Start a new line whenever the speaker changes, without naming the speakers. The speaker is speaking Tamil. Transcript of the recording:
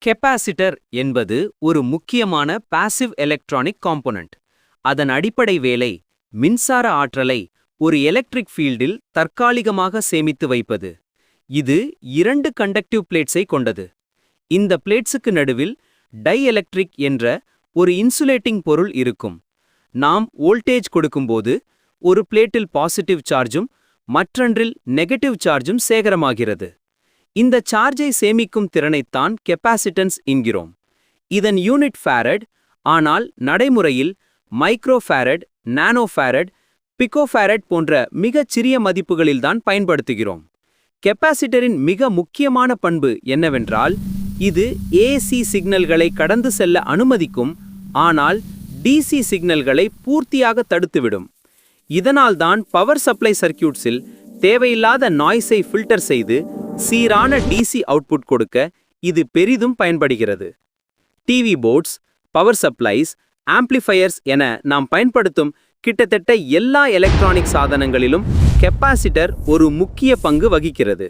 கெப்பாசிட்டர் என்பது ஒரு முக்கியமான பாசிவ் எலக்ட்ரானிக் காம்போனன்ட். அதன் அடிப்படை வேலை மின்சார ஆற்றலை ஒரு எலக்ட்ரிக் ஃபீல்டில் தற்காலிகமாக சேமித்து வைப்பது. இது இரண்டு கண்டக்டிவ் பிளேட்ஸை கொண்டது. இந்த பிளேட்ஸுக்கு நடுவில் டைஎலக்ட்ரிக் என்ற ஒரு இன்சுலேட்டிங் பொருள் இருக்கும். நாம் வோல்டேஜ் கொடுக்கும்போது ஒரு பிளேட்டில் பாசிட்டிவ் சார்ஜும் மற்றொன்றில் நெகட்டிவ் சார்ஜும் சேகரமாகிறது. இந்த சார்ஜை சேமிக்கும் திறனைத்தான் கெப்பாசிட்டன்ஸ் என்கிறோம். இதன் யூனிட் ஃபாரட், ஆனால் நடைமுறையில் மைக்ரோஃபாரட், நானோஃபாரட், பிகோஃபாரட் போன்ற மிகச் சிறிய மதிப்புகளில்தான் பயன்படுத்துகிறோம். கெப்பாசிட்டரின் மிக முக்கியமான பண்பு என்னவென்றால், இது ஏசி சிக்னல்களை கடந்து செல்ல அனுமதிக்கும், ஆனால் டிசி சிக்னல்களை பூர்த்தியாக தடுத்துவிடும். இதனால்தான் பவர் சப்ளை சர்க்யூட்ஸில் தேவையில்லாத நாய்ஸை ஃபில்டர் செய்து சீரான டிசி அவுட்புட் கொடுக்க இது பெரிதும் பயன்படுகிறது. TV boards, power supplies, amplifiers என நாம் பயன்படுத்தும் கிட்டத்தட்ட எல்லா எலக்ட்ரானிக் சாதனங்களிலும் கெப்பாசிட்டர் ஒரு முக்கிய பங்கு வகிக்கிறது.